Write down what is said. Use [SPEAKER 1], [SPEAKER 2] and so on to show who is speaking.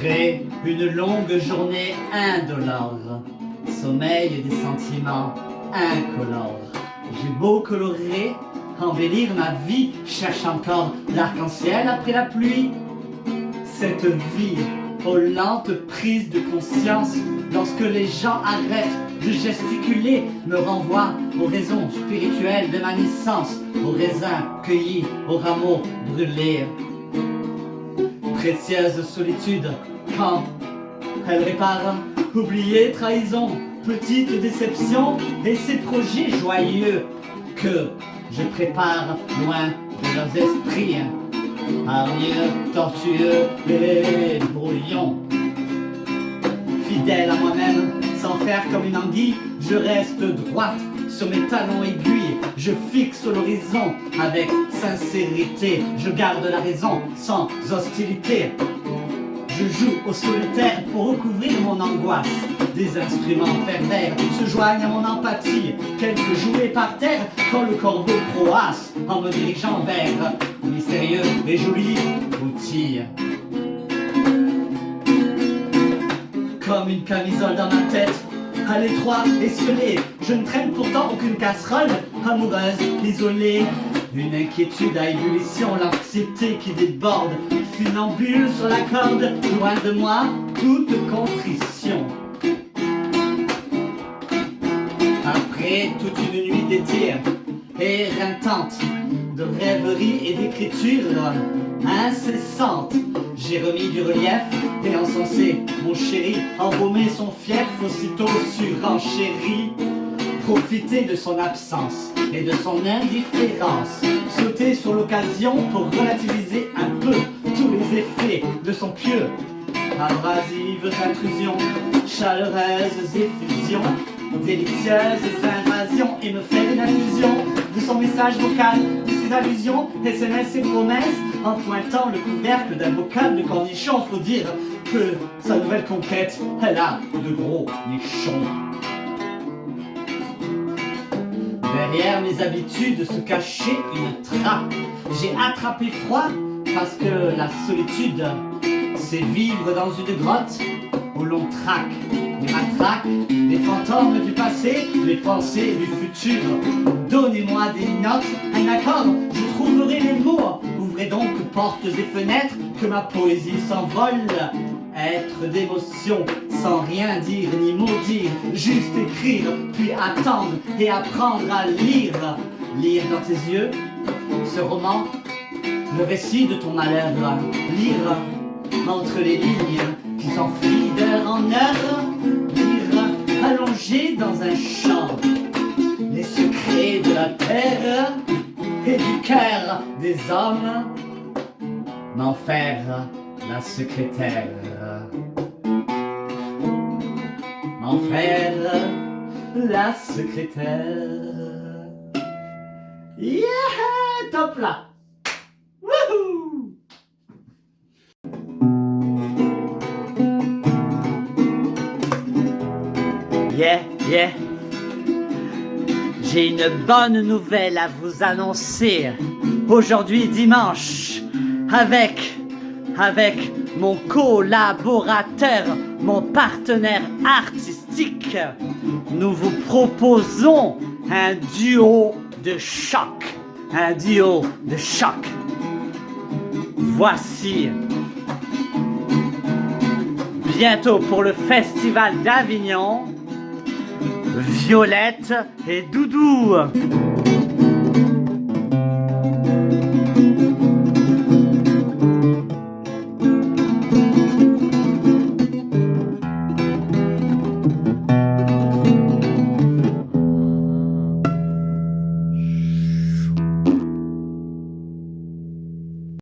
[SPEAKER 1] Après une longue journée indolore, sommeil des sentiments incolores, j'ai beau colorer, embellir ma vie, cherche encore l'arc-en-ciel après la pluie. Cette vie aux lentes prises de conscience, lorsque les gens arrêtent de gesticuler, me renvoie aux raisons spirituelles de ma naissance, aux raisins cueillis, aux rameaux brûlés. Précieuse solitude, quand elle répare, oubliée trahison, petite déception et ces projets joyeux que je prépare loin de leurs esprits, hargneux, tortueux et brouillons. Fidèle à moi-même, sans faire comme une anguille, je reste droite sur mes talons aiguilles, je fixe l'horizon avec sincérité, je garde la raison sans hostilité. Je joue au solitaire pour recouvrir mon angoisse. Des instruments pervers se joignent à mon empathie. Quelques jouets par terre quand le corbeau croasse en me dirigeant vers un mystérieux et joli outil. Comme une camisole dans ma tête, à l'étroit et scellé, je ne traîne pourtant aucune casserole, amoureuse, isolée. Une inquiétude à ébullition, l'anxiété qui déborde, funambule sur la corde, loin de moi, toute contrition. Après toute une nuit d'été éreintante, de rêverie et d'écriture incessante, j'ai remis du relief et encensé mon chéri, embaumé son fief, aussitôt surenchéri. Profiter de son absence et de son indifférence, sauter sur l'occasion pour relativiser un peu tous les effets de son pieux. Abrasives intrusions, chaleureuses effusions, délicieuses invasions, et me faire une infusion de son message vocal, de ses allusions, SMS et promesses, en pointant le couvercle d'un bocal de cornichons. Faut dire que sa nouvelle conquête, elle a de gros nichons. Derrière mes habitudes se cachait une trappe. J'ai attrapé froid parce que la solitude, c'est vivre dans une grotte où l'on traque les matraques, les fantômes du passé, les pensées du futur. Donnez-moi des notes, un accord, je trouverai les mots. Ouvrez donc portes et fenêtres, que ma poésie s'envole. Être d'émotion, sans rien dire ni maudire, juste écrire, puis attendre et apprendre à lire. Lire dans tes yeux ce roman, le récit de ton malheur. Lire entre les lignes qui s'enfuient d'heure en heure. Lire allongé dans un champ les secrets de la terre et du cœur des hommes. M'en faire la secrétaire, m'en faire la secrétaire. Yeah, top là. Wouhou. Yeah. J'ai une bonne nouvelle à vous annoncer. Aujourd'hui dimanche, avec mon collaborateur, mon partenaire artistique, nous vous proposons un duo de choc. Un duo de choc. Voici, bientôt pour le Festival d'Avignon, Violette et Doudou.